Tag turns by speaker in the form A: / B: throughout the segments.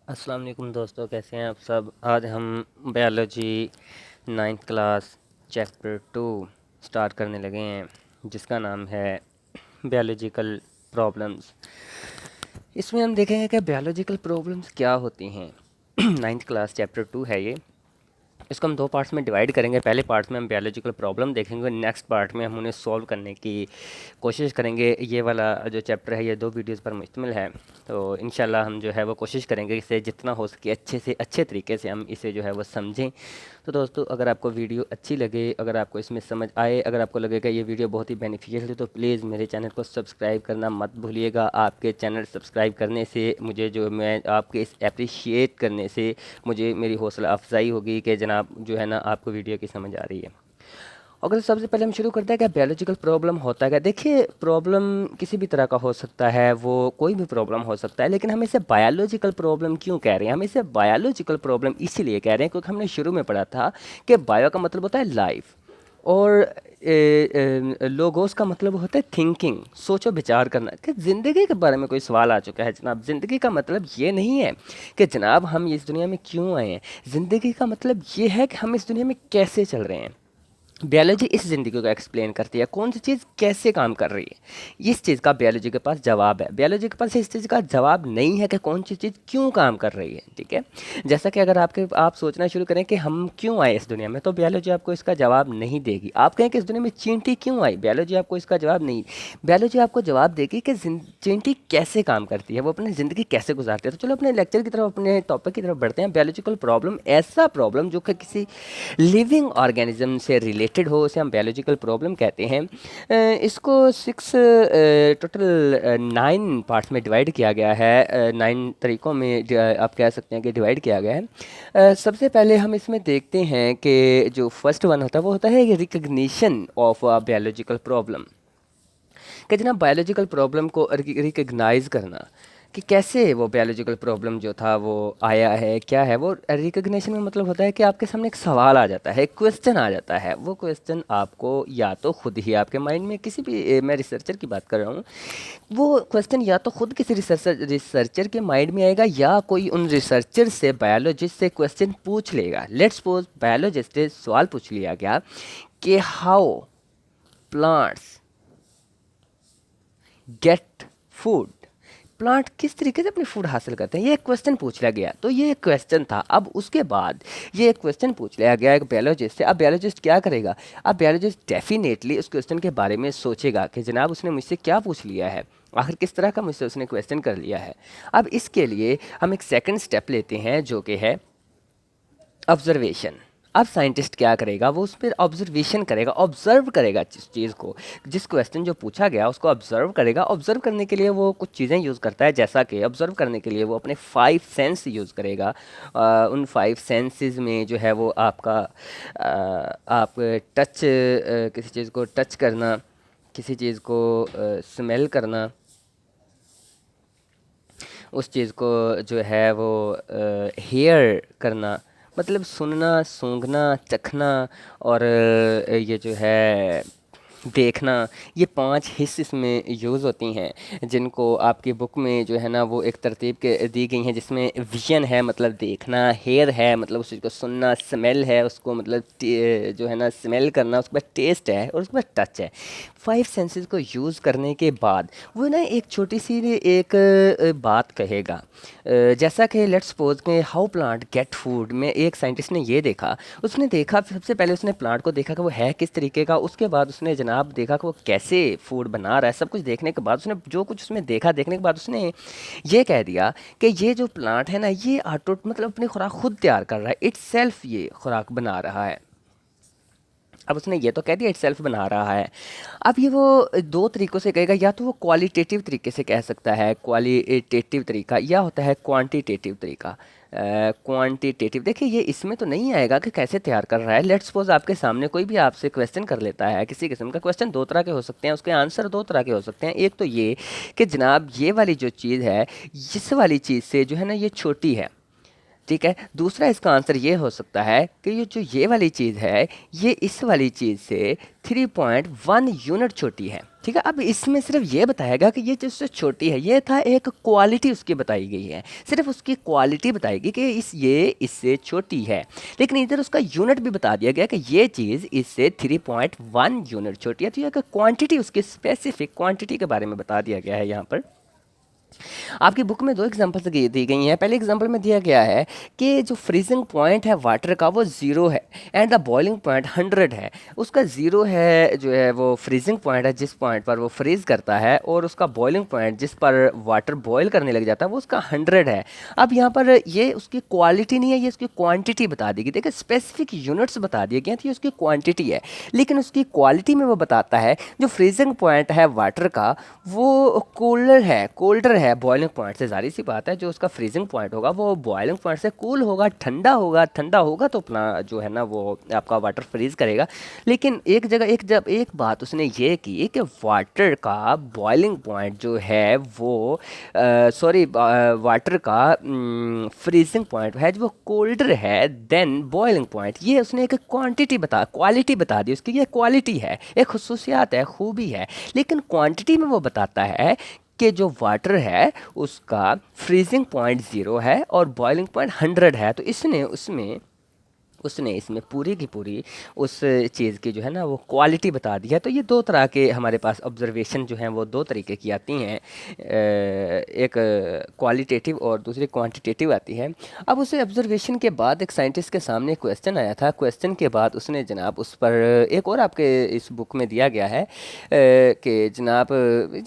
A: अस्सलाम वालेकुम दोस्तों, कैसे हैं आप सब। आज हम biology 9th class chapter 2 start करने लगे हैं, जिसका नाम है बायोलॉजिकल प्रॉब्लम्स। इसमें हम देखेंगे कि बायोलॉजिकल प्रॉब्लम्स क्या होती हैं। 9th क्लास चैप्टर 2 है ये। इसको हम दो पार्ट्स में डिवाइड करेंगे। पहले पार्ट में हम बायोलॉजिकल प्रॉब्लम देखेंगे, नेक्स्ट पार्ट में हम उन्हें सॉल्व करने की कोशिश करेंगे। ये वाला जो चैप्टर है ये 2 वीडियोस पर मुश्तमिल है, तो इंशाल्लाह हम जो है वो कोशिश करेंगे इसे जितना हो सके अच्छे से अच्छे तरीके से हम इसे जो है वो समझें। तो दोस्तों, अगर आपको वीडियो अच्छी लगे, अगर आपको इसमें समझ आए, अगर आपको लगेगा ये वीडियो बहुत ही बेनिफिशियल है, तो प्लीज़ मेरे चैनल को सब्सक्राइब करना मत भूलिएगा। आपके चैनल सब्सक्राइब करने से मुझे जो मैं आपके इस अप्रिशिएट करने से मुझे मेरी हौसला अफजाई होगी कि जनाब जो है ना आपको वीडियो की समझ आ रही है। अगर सबसे पहले हम शुरू करते हैं कि बायोलॉजिकल प्रॉब्लम होता है क्या। देखिए, प्रॉब्लम किसी भी तरह का हो सकता है, वो कोई भी प्रॉब्लम हो सकता है, लेकिन हम इसे बायोलॉजिकल प्रॉब्लम क्यों कह रहे हैं। हम इसे बायोलॉजिकल प्रॉब्लम इसीलिए कह रहे हैं क्योंकि हमने शुरू में पढ़ा था कि बायो का मतलब होता है लाइफ, और लोगोस का मतलब होता है थिंकिंग, सोचो विचार करना। कि ज़िंदगी के बारे में कोई सवाल आ चुका है जनाब। ज़िंदगी का मतलब ये नहीं है कि जनाब हम इस दुनिया में क्यों आए हैं। ज़िंदगी का मतलब ये है कि हम इस दुनिया में कैसे चल रहे हैं। बायोलॉजी इस ज़िंदगी को एक्सप्लेन करती है, कौन सी चीज़ कैसे काम कर रही है। इस चीज़ का बायोलॉजी के पास जवाब है। बायोलॉजी के पास इस चीज़ का जवाब नहीं है कि कौन सी चीज़ क्यों काम कर रही है। ठीक है, जैसा कि अगर आप सोचना शुरू करें कि हम क्यों आए इस दुनिया में, तो बायोलॉजी आपको इसका जवाब नहीं देगी। आप कहें कि इस दुनिया में चींटी क्यों आई, बायोलॉजी आपको इसका जवाब नहीं। बायोलॉजी आपको जवाब देगी कि चींटी कैसे काम करती है, वो अपनी ज़िंदगी कैसे गुजारती है। तो चलो अपने लेक्चर की तरफ, अपने टॉपिक की तरफ बढ़ते हैं। बायोलॉजिकल प्रॉब्लम ऐसा प्रॉब्लम जो कि किसी लिविंग ऑर्गेनिज्म से रिलेटेड हो, उसे हम बायोलॉजिकल प्रॉब्लम कहते हैं। इसको 6 टोटल 9 पार्ट्स में डिवाइड किया गया है। 9 तरीक़ों में आप कह सकते हैं कि डिवाइड किया गया है। सबसे पहले हम इसमें देखते हैं कि जो फर्स्ट वन होता है वो होता है recognition of a biological problem. कि जनाब बायोलॉजिकल प्रॉब्लम को रिकग्नाइज़ करना, कि कैसे वो बायोलॉजिकल प्रॉब्लम जो था वो आया है, क्या है वो। रिकग्निशन में मतलब होता है कि आपके सामने एक सवाल आ जाता है, एक क्वेश्चन आ जाता है। वो क्वेश्चन आपको या तो खुद ही आपके माइंड में किसी भी मैं रिसर्चर की बात कर रहा हूँ, वो क्वेश्चन या तो खुद किसी रिसर्चर के माइंड में आएगा, या कोई उन रिसर्चर से, बायोलॉजिस्ट से क्वेश्चन पूछ लेगा। लेट्स सपोज बायोलॉजिस्ट से सवाल पूछ लिया गया कि how plants get food, plant किस तरीके से अपनी फूड हासिल करते हैं, ये एक क्वेश्चन पूछ लिया गया। तो ये एक क्वेश्चन था। अब उसके बाद ये एक क्वेश्चन पूछ लिया गया एक बायोलॉजिस्ट से। अब बायोलॉजिस्ट क्या करेगा, अब बायोलॉजिस्ट डेफिनेटली उस क्वेश्चन के बारे में सोचेगा कि जनाब उसने मुझसे क्या पूछ लिया है, आखिर किस तरह का मुझसे उसने क्वेश्चन कर लिया है। अब इसके लिए हम एक सेकंड स्टेप लेते हैं जो कि है ऑब्जर्वेशन। अब साइंटिस्ट क्या करेगा, वो उस पर ऑब्जर्वेशन करेगा, ऑब्जर्व करेगा जिस चीज़ को, जिस क्वेश्चन जो पूछा गया उसको ऑब्जर्व करेगा। ऑब्जर्व करने के लिए वो कुछ चीज़ें यूज़ करता है, जैसा कि ऑब्जर्व करने के लिए वो अपने 5 सेंस यूज़ करेगा। उन 5 सेंसेस में जो है वो आपका आप टच, किसी चीज़ को टच करना, किसी चीज़ को स्मेल करना, उस चीज़ को जो है वो हेयर करना, मतलब सुनना, सूंघना, चखना, और ये जो है देखना। ये 5 हिस्से इसमें यूज़ होती हैं, जिनको आपकी बुक में जो है ना वो एक तरतीब के दी गई हैं, जिसमें विजन है मतलब देखना, हेयर है मतलब उस चीज़ को सुनना, स्मेल है उसको मतलब जो है ना स्मेल करना, उसके बाद टेस्ट है, और उसके बाद टच है। 5 सेंसेस को यूज़ करने के बाद वो ना एक छोटी सी एक बात कहेगा। जैसा कि लेट्स सपोज के हाउ प्लांट गेट फूड में एक साइंटिस्ट ने ये देखा, उसने देखा सबसे पहले उसने प्लांट को देखा कि वो है किस तरीके का। उसके बाद उसने जनाब देखा कि वो कैसे फूड बना रहा है। सब कुछ देखने के बाद उसने जो कुछ उसमें देखा, देखने के बाद उसने ये कह दिया कि ये जो प्लांट है ना ये ऑटो मतलब अपनी खुराक खुद तैयार कर रहा है, इट्स सेल्फ ये खुराक बना रहा है। अब उसने ये तो कह दिया इट सेल्फ बना रहा है। अब ये वो 2 तरीक़ों से कहेगा, या तो वो क्वालिटेटिव तरीके से कह सकता है, क्वालिटेटिव तरीका, या होता है क्वांटिटेटिव तरीका। क्वांटिटेटिव देखिए ये इसमें तो नहीं आएगा कि कैसे तैयार कर रहा है। लेट्स सपोज आपके सामने कोई भी आपसे क्वेश्चन कर लेता है किसी किस्म का। क्वेश्चन 2 तरह के हो सकते हैं, उसके आंसर 2 तरह के हो सकते हैं। एक तो ये कि जनाब ये वाली जो चीज़ है, इस वाली चीज़ से जो है ना ये छोटी है, ठीक है। दूसरा इसका आंसर ये हो सकता है कि ये वाली चीज़ है ये इस वाली चीज़ से 3.1 यूनिट छोटी है। ठीक है, अब इसमें सिर्फ ये बताएगा कि ये जिससे छोटी है, ये था एक क्वालिटी उसकी बताई गई है, सिर्फ उसकी क्वालिटी बताएगी कि ये इससे छोटी है। लेकिन इधर उसका यूनिट भी बता दिया गया कि ये चीज़ इससे 3.1 यूनिट छोटी है। तो ये क्वांटिटी, उसकी स्पेसिफिक क्वांटिटी के बारे में बता दिया गया है यहाँ पर। आपकी बुक में दो एग्जांपल्स दी गई हैं। पहले एग्जांपल में दिया गया है कि जो फ्रीजिंग पॉइंट है वाटर का वो 0 है एंड द बॉइलिंग पॉइंट 100 है। उसका 0 है जो है वो फ्रीजिंग पॉइंट है, जिस पॉइंट पर वो फ्रीज करता है, और उसका बॉइलिंग पॉइंट जिस पर वाटर बॉयल करने लग जाता है वो उसका 100 है। अब यहाँ पर ये उसकी क्वालिटी नहीं है, ये उसकी क्वांटिटी बता दी गई। देखिए स्पेसिफिक यूनिट्स बता दिए गए हैं, तो ये उसकी क्वांटिटी है, लेकिन उसकी क्वालिटी में वो बताता है जो फ्रीजिंग पॉइंट है वाटर का वो कोल्डर है बॉइलिंग पॉइंट से। जाहिर सी बात है जो उसका फ्रीजिंग पॉइंट होगा वो बॉइलिंग पॉइंट से कूल होगा, ठंडा होगा। ठंडा होगा तो अपना जो है ना वो आपका वाटर फ्रीज करेगा। लेकिन एक जगह एक बात उसने ये की कि वाटर का बॉइलिंग पॉइंट जो है वो वाटर का फ्रीजिंग पॉइंट है जो वो कोल्डर है देन बॉइलिंग पॉइंट। ये उसने एक क्वालिटी बता दी उसकी, ये क्वालिटी है, एक खसूसियात है, खूबी है। लेकिन क्वांटिटी में वो बताता है कि जो वाटर है उसका फ्रीजिंग पॉइंट 0 है और बॉइलिंग पॉइंट 100 है। तो उसने इसमें पूरी की पूरी उस चीज़ की जो है ना वो क्वालिटी बता दी है। तो ये दो तरह के हमारे पास ऑब्जर्वेशन जो हैं वो दो तरीके की आती हैं, एक क्वालिटेटिव और दूसरी क्वांटिटेटिव आती है। अब उसे ऑब्जर्वेशन के बाद एक साइंटिस्ट के सामने क्वेश्चन आया था। क्वेश्चन के बाद उसने जनाब उस पर एक और आपके इस बुक में दिया गया है कि जनाब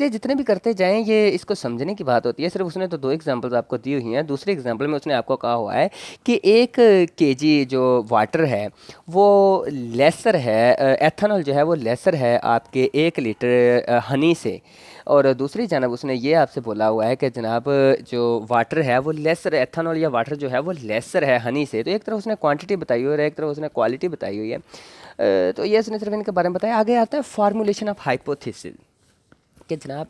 A: ये जितने भी करते जाएँ ये इसको समझने की बात होती है। सिर्फ उसने तो दो एग्जाम्पल्स आपको दी हुई हैं। दूसरे एग्जाम्पल में उसने आपको कहा हुआ है कि 1 kg जो वाटर है वो लेसर है, एथेनॉल जो है वो लेसर है आपके 1 लीटर हनी से। और दूसरी जानब उसने ये आपसे बोला हुआ है कि जनाब जो वाटर है वो लेसर, एथेनॉल या वाटर जो है वो लेसर है हनी से। तो एक तरफ उसने क्वांटिटी बताई हुई है, एक तरफ उसने क्वालिटी बताई हुई है। तो ये उसने सिर्फ इनके बारे में बताया। आगे आता है फार्मूलेशन ऑफ हाइपोथेसिस कि जनाब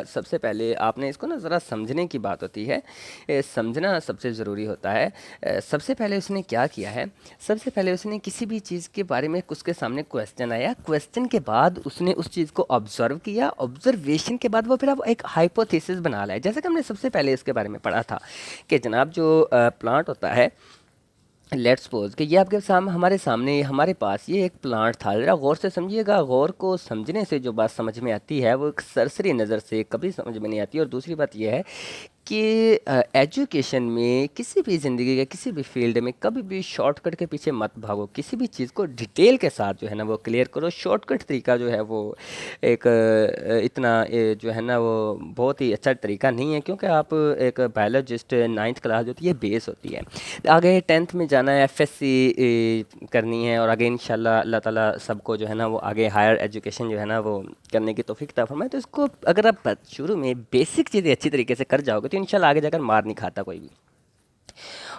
A: सबसे पहले आपने इसको ना ज़रा समझने की बात होती है, समझना सबसे ज़रूरी होता है। सबसे पहले उसने क्या किया है, सबसे पहले उसने किसी भी चीज़ के बारे में उसके सामने क्वेश्चन आया, क्वेश्चन के बाद उसने उस चीज़ को ऑब्जर्व किया, ऑब्जर्वेशन के बाद वो फिर अब एक हाइपोथेसिस बना लाया। जैसे कि हमने सबसे पहले इसके बारे में पढ़ा था कि जनाब जो प्लांट होता है, लेट्स सपोज कि ये आपके हमारे सामने हमारे पास ये एक प्लांट था। ज़रा गौर से समझिएगा, गौर को समझने से जो बात समझ में आती है वो एक सरसरी नज़र से कभी समझ में नहीं आती। और दूसरी बात यह है कि एजुकेशन में किसी भी ज़िंदगी के किसी भी फील्ड में कभी भी शॉर्टकट के पीछे मत भागो। किसी भी चीज़ को डिटेल के साथ जो है ना वो क्लियर करो। शॉर्टकट तरीका जो है वो एक इतना जो है ना वो बहुत ही अच्छा तरीका नहीं है, क्योंकि आप एक बायोलॉजिस्ट 9th क्लास जो होती है बेस होती है। आगे 10th में जाना है, FSC करनी है, और आगे इंशाल्लाह अल्लाह ताला सबको जो है ना वो आगे हायर एजुकेशन जो है ना वो करने की तौफीक अता फरमाए। तो इसको अगर आप शुरू में बेसिक चीज़ें अच्छी तरीके से कर जाओगे तो इंशाल्लाह आगे जाकर मार नहीं खाता कोई भी।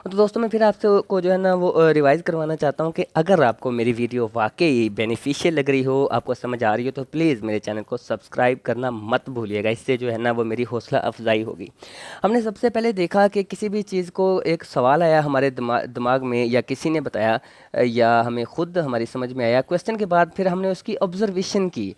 A: तो दोस्तों मैं फिर आपसे को जो है ना वो रिवाइज़ करवाना चाहता हूँ कि अगर आपको मेरी वीडियो वाकई बेनिफिशियल लग रही हो, आपको समझ आ रही हो, तो प्लीज़ मेरे चैनल को सब्सक्राइब करना मत भूलिएगा। इससे जो है ना वो मेरी हौसला अफजाई होगी। हमने सबसे पहले देखा कि किसी भी चीज़ को एक सवाल आया हमारे दिमाग में, या किसी ने बताया, या हमें ख़ुद हमारी समझ में आया। क्वेश्चन के बाद फिर हमने उसकी ऑब्ज़र्वेशन की।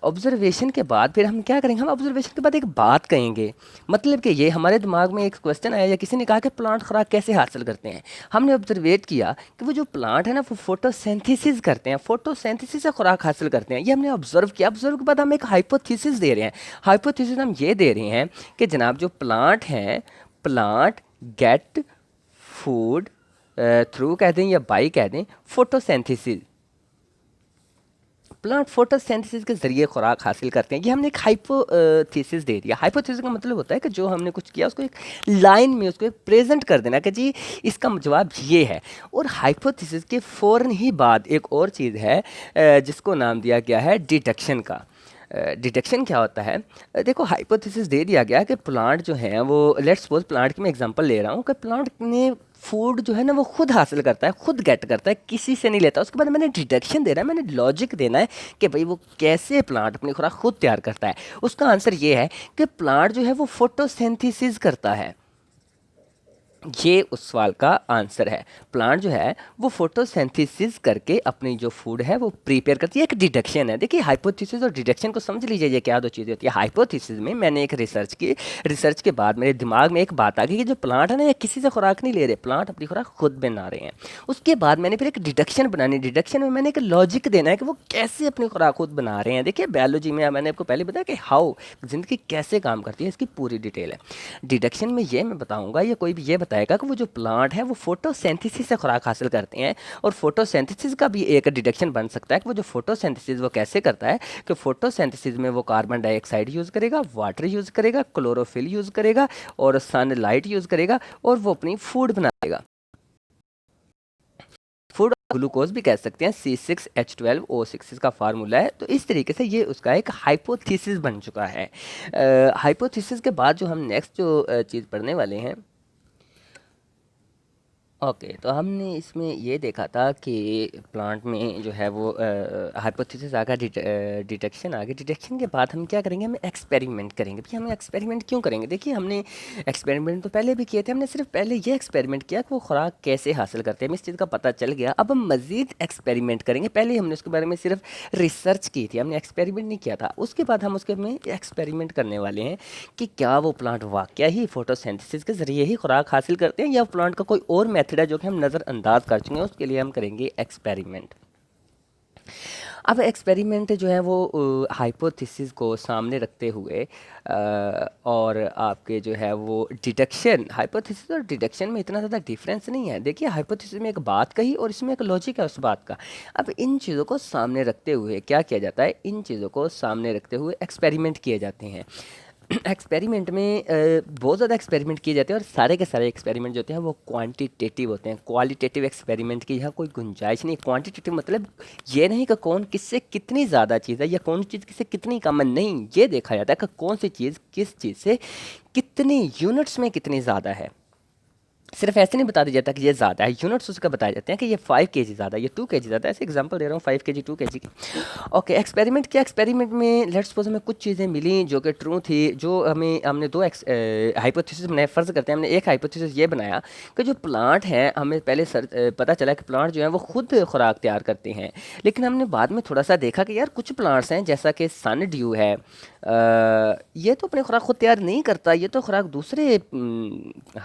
A: ऑब्जर्वेशन के बाद फिर हम क्या करेंगे, हम ऑब्जर्वेशन के बाद एक बात कहेंगे। मतलब कि ये हमारे दिमाग में एक क्वेश्चन आया या किसी ने कहा कि प्लांट खुराक कैसे हासिल करते हैं। हमने ऑब्जर्वेट किया कि वो जो प्लांट है ना वो फोटोसिंथेसिस करते हैं, फोटोसिंथेसिस से खुराक हासिल करते हैं। ये हमने ऑब्जर्व किया। ऑब्जर्व के बाद हम एक हाइपोथेसिस दे रहे हैं। हाइपोथेसिस हम ये दे रहे हैं कि जनाब जो प्लांट हैं, प्लांट गेट फूड थ्रू कह दें या बाई कह दें फोटोसिंथेसिस। प्लांट फोटोसिंथेसिस के ज़रिए खुराक हासिल करते हैं। ये हमने एक हाइपोथेसिस दे दिया। हाइपोथेसिस का मतलब होता है कि जो हमने कुछ किया उसको एक लाइन में उसको एक प्रेजेंट कर देना कि जी इसका जवाब ये है। और हाइपोथेसिस के फ़ौरन ही बाद एक और चीज़ है जिसको नाम दिया गया है डिडक्शन का। डिटेक्शन क्या होता है, देखो हाइपोथेसिस दे दिया गया कि प्लांट जो है वो, लेट्स सपोज प्लांट की मैं एग्जांपल ले रहा हूँ कि प्लांट ने फूड जो है ना वो खुद हासिल करता है, खुद गेट करता है, किसी से नहीं लेता। उसके बाद मैंने डिडक्शन देना है, मैंने लॉजिक देना है कि भाई वो कैसे प्लांट अपनी खुराक खुद तैयार करता है। उसका आंसर ये है कि प्लांट जो है वो फोटोसिंथेसिस करता है। ये उस सवाल का आंसर है। प्लांट जो है वो फोटोसिंथेसिस करके अपनी जो फूड है वो प्रिपेयर करती है। एक डिडक्शन है। देखिए हाइपोथेसिस और डिडक्शन को समझ लीजिए, ये क्या दो चीज़ें होती है। हाइपोथेसिस में मैंने एक रिसर्च की, रिसर्च के बाद मेरे दिमाग में एक बात आ गई कि जो प्लांट है ना, ये किसी से खुराक नहीं ले रहे, प्लांट अपनी खुराक खुद बना रहे हैं। उसके बाद मैंने फिर एक डिडक्शन बनानी, डिडक्शन में मैंने एक लॉजिक देना है कि वो कैसे अपनी खुराक खुद बना रहे हैं। देखिए बायोलॉजी में मैंने आपको पहले बताया कि हाउ ज़िंदगी कैसे काम करती है, इसकी पूरी डिटेल है। डिडक्शन में ये मैं बताऊंगा, ये कोई भी ये बताएगा कि वो जो प्लांट है वो फोटोसिंथेसिस से खुराक हासिल करते हैं। और फोटोसिंथेसिस का भी एक डिडक्शन बन सकता है कि वो जो फोटोसिंथेसिस वो कैसे करता है, कि फोटोसिंथेसिस में वो कार्बन डाइऑक्साइड यूज़ करेगा, वाटर यूज़ करेगा, क्लोरोफिल यूज़ करेगा और सनलाइट यूज़ करेगा और वो अपनी फूड बनाएगा। फूड ग्लूकोज भी कह सकते हैं, C6H12O6 इसका फार्मूला है। तो इस तरीके से ये उसका एक हाइपोथेसिस बन चुका है। हाइपोथेसिस के बाद जो हम नेक्स्ट जो चीज़ पढ़ने वाले हैं, ओके, तो हमने इसमें ये देखा था कि प्लांट में जो है वो हाइपोथेसिस आ गया, डिटेक्शन आ गया। डिटेक्शन के बाद हम क्या करेंगे, हम एक्सपेरिमेंट करेंगे। भैया हम एक्सपेरिमेंट क्यों करेंगे? देखिए हमने एक्सपेरिमेंट तो पहले भी किए थे, हमने सिर्फ पहले ये एक्सपेरिमेंट किया कि वो खुराक कैसे हासिल करते हैं, हमें इस चीज़ का पता चल गया। अब हम मज़ीद एक्सपेरिमेंट करेंगे। पहले हमने उसके बारे में सिर्फ रिसर्च की थी, हमने एक्सपेरिमेंट नहीं किया था। उसके बाद हम उसके में एक्सपेरिमेंट करने वाले हैं कि क्या वो प्लांट वाकया ही फोटोसिंथेसिस के ज़रिए ही खुराक हासिल करते हैं या प्लांट का कोई और मेथड है जो कि हम नज़रअंदाज कर चुके हैं। उसके लिए हम करेंगे एक्सपेरिमेंट। अब एक्सपेरिमेंट जो है वो हाइपोथेसिस को सामने रखते हुए और आपके जो है वो डिडक्शन, हाइपोथेसिस और डिडक्शन में इतना ज़्यादा डिफरेंस नहीं है। देखिए हाइपोथेसिस में एक बात कही और इसमें एक लॉजिक है उस बात का। अब इन चीज़ों को सामने रखते हुए क्या किया जाता है, इन चीज़ों को सामने रखते हुए एक्सपेरिमेंट किए जाते हैं। एक्सपेरिमेंट में बहुत ज़्यादा एक्सपेरिमेंट किए जाते हैं और सारे के सारे एक्सपेरिमेंट जो होते हैं वो क्वांटिटेटिव होते हैं। क्वालिटेटिव एक्सपेरिमेंट की यहाँ कोई गुंजाइश नहीं। क्वांटिटेटिव मतलब ये नहीं कि कौन किससे कितनी ज़्यादा चीज़ है या कौन चीज़ किससे कितनी कम है, नहीं, ये देखा जाता है कि कौन सी चीज़ किस चीज़ से कितनी यूनिट्स में कितनी ज़्यादा है। सिर्फ ऐसे नहीं बता दिया जाता कि ये ज़्यादा है, यूनिट्स उसका बताए जाते हैं कि ये 5 kg ज़्यादा है, ये 2 kg ज़्यादा है। ऐसे एग्जांपल दे रहा हूँ 5 kg 2 kg की। ओके, एक्सपेरिमेंट किया। एक्सपेरिमेंट में लेट्स सपोज हमें कुछ चीज़ें मिली जो कि ट्रू थी, जो हमने दो हाइपोथेसिस बनाए। फ़र्ज़ करते हैं हमने एक हाइपोथेसिस ये बनाया कि जो प्लांट है, हमें पहले पता चला कि प्लांट जो है वो खुद खुराक तैयार करते हैं। लेकिन हमने बाद में थोड़ा सा देखा कि यार कुछ प्लांट्स हैं जैसा कि सन ड्यू है, ये तो अपनी खुराक खुद तैयार नहीं करता, ये तो खुराक दूसरे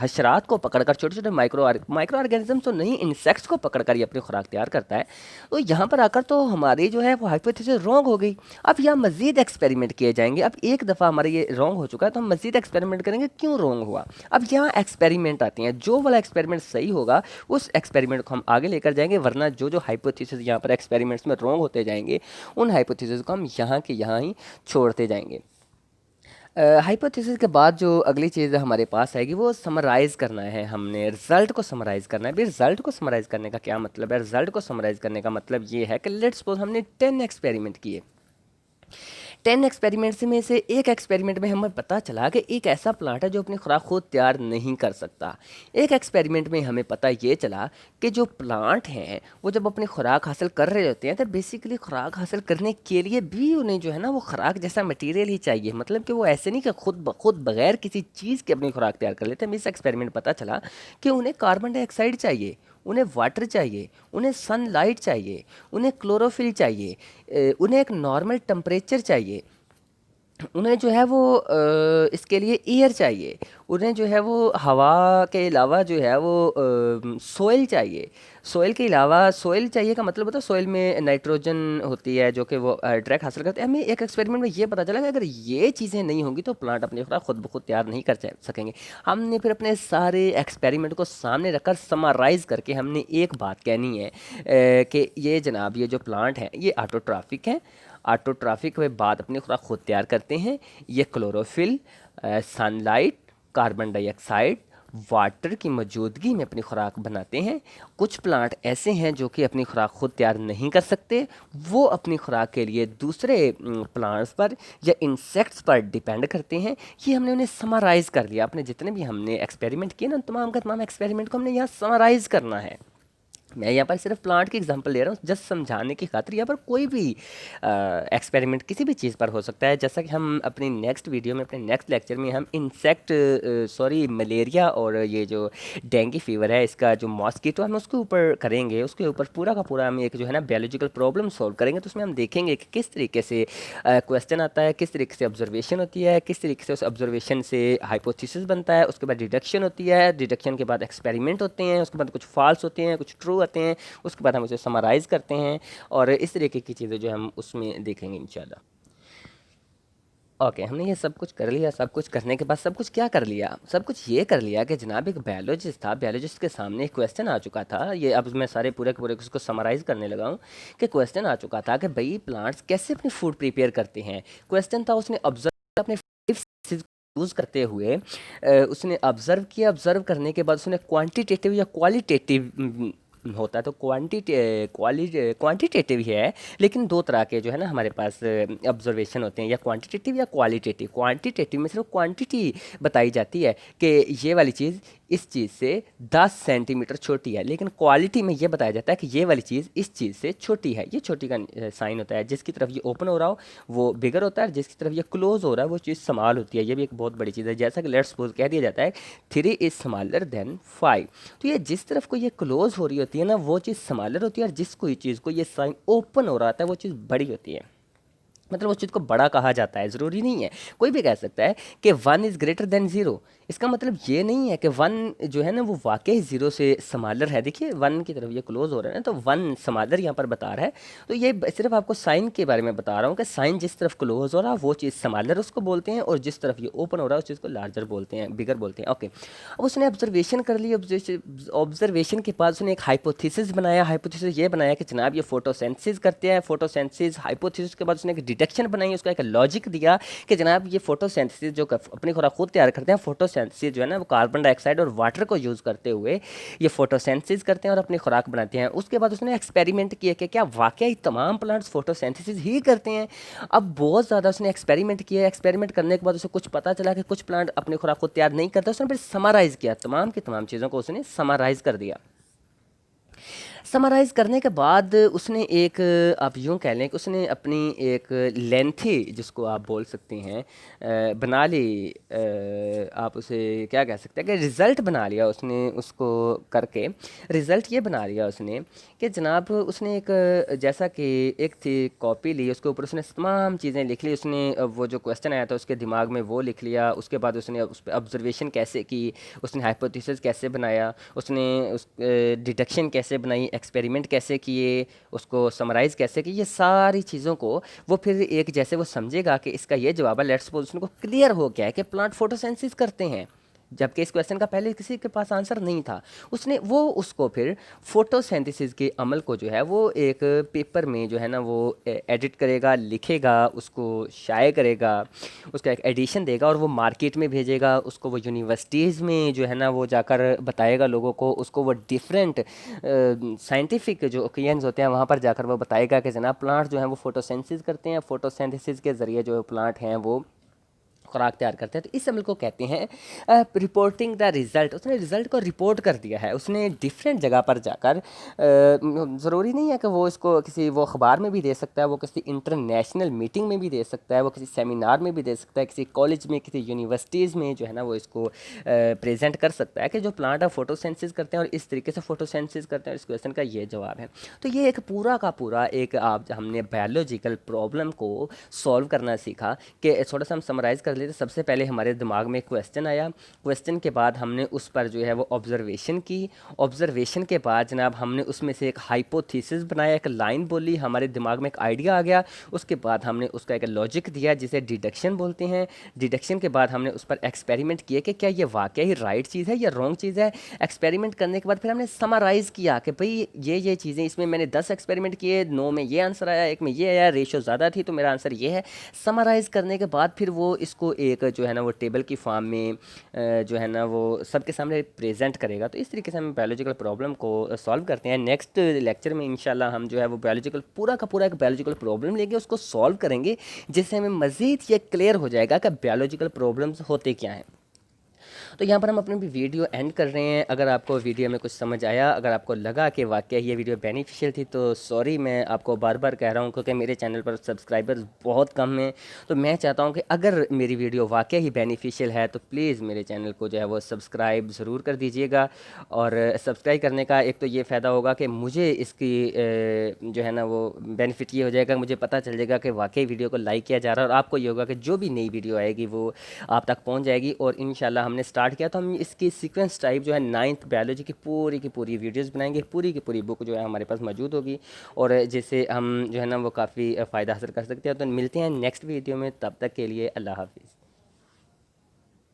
A: हशरात को पकड़कर, छोटे छोटे माइक्रो ऑर्गेनिज्म तो नहीं, इंसेक्ट्स को पकड़कर ये अपनी खुराक तैयार करता है। तो यहाँ पर आकर तो हमारी जो है वो हाइपोथेसिस रॉन्ग हो गई। अब यहाँ मज़ीद एक्सपेरिमेंट किए जाएंगे। अब एक दफ़ा हमारे ये रॉन्ग हो चुका है तो हम मज़ीद एक्सपेरिमेंट करेंगे क्यों रॉन्ग हुआ। अब यहाँ एक्सपेरिमेंट आती हैं, जो वाला एक्सपेरिमेंट सही होगा उस एक्सपेरिमेंट को हम आगे लेकर जाएंगे, वरना जो जो हाइपोथेसिस यहाँ पर एक्सपेरिमेंट्स में रॉन्ग होते जाएंगे उन हाइपोथेसिस को हम यहाँ के यहाँ ही छोड़ते जाएंगे। हाइपोथेसिस के बाद जो अगली चीज़ हमारे पास आएगी वो समराइज़ करना है। हमने रिज़ल्ट को समराइज़ करना है। भाई रिज़ल्ट को समराइज़ करने का क्या मतलब है? रिज़ल्ट को समराइज़ करने का मतलब ये है कि लेट्स सपोज हमने 10 एक्सपेरिमेंट किए। 10 एक्सपेरिमेंट्स में से एक एक्सपेरिमेंट में हमें पता चला कि एक ऐसा प्लांट है जो अपनी खुराक खुद तैयार नहीं कर सकता। एक एक्सपेरिमेंट में हमें पता ये चला कि जो प्लांट हैं वो जब अपनी खुराक हासिल कर रहे होते हैं तो बेसिकली खुराक हासिल करने के लिए भी उन्हें जो है ना वो खुराक जैसा मटेरियल ही चाहिए। मतलब कि वो ऐसे नहीं कि खुद ब खुद बगैर किसी चीज़ के अपनी खुराक तैयार कर लेते हैं। हमें इस एक्सपेरिमेंट पता चला कि उन्हें कार्बन डाइऑक्साइड चाहिए, उन्हें वाटर चाहिए, उन्हें सनलाइट चाहिए, उन्हें क्लोरोफिल चाहिए, उन्हें एक नॉर्मल टेम्परेचर चाहिए, उन्हें जो है वो इसके लिए एयर चाहिए, उन्हें जो है वो हवा के अलावा जो है वो सोइल चाहिए। सोइल के अलावा, सोइल चाहिए का मतलब होता है सोइल में नाइट्रोजन होती है जो कि वो ट्रैक हासिल करते हैं। हमें एक एक्सपेरिमेंट में ये पता चला कि अगर ये चीज़ें नहीं होंगी तो प्लांट अपनी खुराक खुद ब खुद तैयार नहीं कर सकेंगे। हमने फिर अपने सारे एक्सपेरिमेंट को सामने रखकर समराइज़ करके हमने एक बात कहनी है कि ये जनाब ये जो प्लांट हैं ये ऑटोट्रॉफिक हैं। ऑटोट्रॉफिक के बाद अपनी खुराक खुद तैयार करते हैं। ये chlorophyll, sunlight, carbon dioxide, water की मौजूदगी में अपनी खुराक बनाते हैं। कुछ प्लांट ऐसे हैं जो कि अपनी खुराक खुद तैयार नहीं कर सकते, वो अपनी खुराक के लिए दूसरे प्लांट्स पर या इंसेक्ट्स पर डिपेंड करते हैं। ये हमने उन्हें समराइज़ कर लिया। अपने जितने भी हमने एक्सपेरिमेंट किए ना, तमाम का तमाम एक्सपेरिमेंट को हमने यहाँ समराइज़ करना है। मैं यहाँ पर सिर्फ प्लांट की एग्जांपल ले रहा हूँ जस्ट समझाने की खातिर। यहाँ पर कोई भी एक्सपेरिमेंट किसी भी चीज़ पर हो सकता है। जैसा कि हम अपनी नेक्स्ट वीडियो में, अपने नेक्स्ट लेक्चर में हम इंसेक्ट सॉरी मलेरिया और ये जो डेंगू फीवर है इसका जो मॉस्किटो हम उसके ऊपर करेंगे, उसके ऊपर पूरा का पूरा हम एक जो है ना बायोलॉजिकल प्रॉब्लम सॉल्व करेंगे। तो उसमें हम देखेंगे कि किस तरीके से क्वेश्चन आता है, किस तरीके से ऑब्जर्वेशन होती है, किस तरीके से उस ऑब्जर्वेशन से हाइपोथेसिस बनता है, उसके बाद डिडक्शन होती है, डिडक्शन के बाद एक्सपेरिमेंट होते हैं, उसके बाद कुछ फॉल्स होते हैं, कुछ ट्रू होते हैं, उसके बाद हम उसे समराइज़ करते हैं और इस तरीके की चीज़ें जो हम उसमें देखेंगे इंशाल्लाह। ओके, हमने ये सब कुछ कर लिया। सब कुछ करने के बाद सब कुछ क्या कर लिया? सब कुछ ये कर लिया कि जनाब एक बायोलॉजिस्ट था, बायोलॉजिस्ट के सामने एक क्वेश्चन आ चुका था। ये अब मैं सारे पूरे के पूरे उसको समराइज़ करने लगा हूँ कि क्वेश्चन आ चुका था कि भाई प्लांट्स कैसे अपनी फूड प्रिपेयर करते हैं। क्वेश्चन था, उसने ऑब्जर्व अपने यूज़ करते हुए उसने ऑब्जर्व किया। ऑब्जर्व करने के बाद उसने क्वांटिटेटिव या क्वालिटेटिव होता है, तो क्वांटिटेटिव ही है, लेकिन दो तरह के जो है ना हमारे पास ऑब्जर्वेशन होते हैं, या क्वांटिटेटिव या क्वालिटेटिव। क्वांटिटेटिव में सिर्फ क्वांटिटी बताई जाती है कि ये वाली चीज़ इस चीज़ से 10 सेंटीमीटर छोटी है, लेकिन क्वालिटी में ये बताया जाता है कि ये वाली चीज़ इस चीज़ से छोटी है। ये छोटी का साइन होता है। जिसकी तरफ ये ओपन हो रहा हो वो बिगर होता है, जिसकी तरफ ये क्लोज हो रहा है वो चीज़ स्मॉल होती है। ये भी एक बहुत बड़ी चीज़ है। जैसा कि लेट्स सपोज कह दिया जाता है 3 इज़ स्मॉलर देन 5, तो ये जिस तरफ को ये क्लोज हो रही होती है ना वो चीज़ स्मॉलर होती है, और जिस कोई चीज़ को ये साइन ओपन हो रहा होता है वो चीज़ बड़ी होती है। मतलब उस चीज़ को बड़ा कहा जाता है। ज़रूरी नहीं है, कोई भी कह सकता है कि 1 इज़ ग्रेटर देन 0। इसका मतलब ये नहीं है कि 1 जो है ना वो वाकई 0 से स्मॉलर है। देखिए 1 की तरफ ये क्लोज हो रहा है ना, तो 1 स्मॉलर यहाँ पर बता रहा है। तो ये सिर्फ आपको साइन के बारे में बता रहा हूँ कि साइन जिस तरफ क्लोज हो रहा है वो चीज़ स्मॉलर उसको बोलते हैं, और जिस तरफ ये ओपन हो रहा है उस चीज़ को लार्जर बोलते हैं, बिगर बोलते हैं। ओके, अब उसने ऑब्जर्वेशन कर ली। ऑब्जर्वेशन के बाद उसने एक हाइपोथेसिस बनाया। हाइपोथेसिस ये बनाया कि जनाब ये फोटोसेंसिस करते हैं। फोटोसेंसिस हाइपोथेसिस के बाद उसने एक डिटेक्शन बनाई, उसका एक लॉजिक दिया कि जनाब ये फोटोसेंसिस जो अपनी खुराक खुद तैयार करते हैं, फोटोसेंसिस जो है ना वो कार्बन डाइऑक्साइड और वाटर को यूज़ करते हुए ये फोटोसेंसिस करते हैं और अपनी खुराक बनाते हैं। उसके बाद उसने एक्सपेरिमेंट किया कि क्या वाकई तमाम प्लांट्स फोटोसेंसिस ही करते हैं। अब बहुत ज़्यादा उसने एक्सपेरिमेंट किया। एक्सपेरिमेंट करने के बाद उसे कुछ पता चला कि कुछ प्लांट अपनी खुराक खुद तैयार नहीं करते। उसने फिर समराइज़ किया, तमाम की तमाम चीज़ों को उसने समराइज़ कर दिया। समराइज़ करने के बाद उसने एक, आप यूँ कह लें कि उसने अपनी एक लेंथी, जिसको आप बोल सकते हैं, बना ली। आप उसे क्या कह सकते हैं कि रिज़ल्ट बना लिया उसने। उसको करके रिज़ल्ट ये बना लिया उसने कि जनाब उसने एक, जैसा कि एक थी कॉपी ली, उसके ऊपर उसने तमाम चीज़ें लिख ली। उसने वो जो क्वेश्चन आया था उसके दिमाग में वो लिख लिया। उसके बाद उसने उस पर ऑब्जर्वेशन कैसे की, उसने हाइपोथेसिस कैसे बनाया, उसने उस डिडक्शन कैसे बनाई, एक्सपेरिमेंट कैसे किए, उसको समराइज़ कैसे किए, ये सारी चीज़ों को वो फिर एक जैसे वो समझेगा कि इसका ये जवाब है। लेट्स सपोज उसको क्लियर हो गया है कि प्लांट फोटोसेंसिस करते हैं, जबकि इस क्वेश्चन का पहले किसी के पास आंसर नहीं था। उसने वो उसको फिर फोटोसिंथेसिस के अमल को जो है वो एक पेपर में जो है ना वो एडिट करेगा, लिखेगा, उसको शाये करेगा, उसका एक एडिशन देगा और वो मार्केट में भेजेगा। उसको वो यूनिवर्सिटीज़ में जो है ना वो जाकर बताएगा लोगों को। उसको वो डिफरेंट साइंटिफिक जो ओकेजन्स होते हैं वहाँ पर जाकर वो बताएगा कि जनाब प्लांट जो हैं वो फोटोसिंथेसिस करते हैं। फोटोसिंथेसिस के ज़रिए जो प्लांट हैं वो खुराक तैयार करते हैं। तो इस अमल को कहते हैं रिपोर्टिंग द रिज़ल्ट। उसने रिज़ल्ट को रिपोर्ट कर दिया है। उसने डिफरेंट जगह पर जाकर, ज़रूरी नहीं है कि वो इसको किसी वो अखबार में भी दे सकता है, वो किसी इंटरनेशनल मीटिंग में भी दे सकता है, वो किसी सेमिनार में भी दे सकता है, किसी कॉलेज में, किसी यूनिवर्सिटीज़ में जो है ना वो इसको प्रेजेंट कर सकता है कि जो प्लांट है फोटोसेंसिस करते हैं और इस तरीके से फोटोसेंसिस करते हैं। इस क्वेश्चन का ये जवाब है। तो ये एक पूरा का पूरा एक आप हमने बायोलॉजिकल प्रॉब्लम को सॉल्व करना सीखा कि थोड़ा सा हम समराइज़ कर लेते। सबसे पहले हमारे दिमाग में क्वेश्चन आया। क्वेश्चन के बाद हमने उस पर जो है वो ऑब्जर्वेशन की। ऑब्जर्वेशन के बाद जनाब हमने उसमें से एक हाइपोथेसिस बनाया, एक लाइन बोली, हमारे दिमाग में एक आइडिया आ गया। उसके बाद हमने उसका एक लॉजिक दिया जिसे डिडक्शन बोलते हैं। डिडक्शन के बाद हमने उस पर एक्सपेरिमेंट किए कि क्या ये वाकई ही राइट चीज़ है या रॉन्ग चीज़ है। एक्सपेरिमेंट करने के बाद फिर हमने समराइज़ किया कि भाई ये चीज़ें, इसमें मैंने 10 एक्सपेरिमेंट किए, 9 में ये आंसर आया, एक में ये आया, रेशो ज़्यादा थी तो मेरा आंसर ये है। समराइज़ करने के बाद फिर वो इसको एक जो है ना वो टेबल की फॉर्म में जो है ना वो सबके सामने प्रेजेंट करेगा। तो इस तरीके से हम बायोलॉजिकल प्रॉब्लम को सॉल्व करते हैं। नेक्स्ट लेक्चर में इंशाल्लाह हम जो है वो बायोलॉजिकल पूरा का पूरा एक बायोलॉजिकल प्रॉब्लम लेंगे, उसको सॉल्व करेंगे, जिससे हमें मज़ीद ये क्लियर हो जाएगा कि बायोलॉजिकल प्रॉब्लम्स होते क्या हैं। तो यहाँ पर हम अपनी वीडियो एंड कर रहे हैं। अगर आपको वीडियो में कुछ समझ आया, अगर आपको लगा कि वाकई ये वीडियो बेनिफिशियल थी, तो सॉरी, मैं आपको बार बार कह रहा हूँ क्योंकि मेरे चैनल पर सब्सक्राइबर्स बहुत कम हैं। तो मैं चाहता हूँ कि अगर मेरी वीडियो वाकई ही बेनिफिशियल है तो प्लीज़ मेरे चैनल को जो है वो सब्सक्राइब ज़रूर कर दीजिएगा। और सब्सक्राइब करने का एक तो ये फ़ायदा होगा कि मुझे इसकी जो है ना वो बेनिफिट ये हो जाएगा, मुझे पता चल जाएगा कि वाकई वीडियो को लाइक किया जा रहा है। और आपको ये होगा कि जो भी नई वीडियो आएगी वो आप तक पहुंच जाएगी। और इंशाल्लाह हमने स्टार्ट किया तो हम इसकी सीक्वेंस टाइप जो है 9th बायोलॉजी की पूरी वीडियोस बनाएंगे, पूरी की पूरी बुक जो है हमारे पास मौजूद होगी और जिससे हम जो है ना वो काफ़ी फ़ायदा हासिल कर सकते हैं। तो मिलते हैं नेक्स्ट वीडियो में, तब तक के लिए अल्लाह हाफिज़।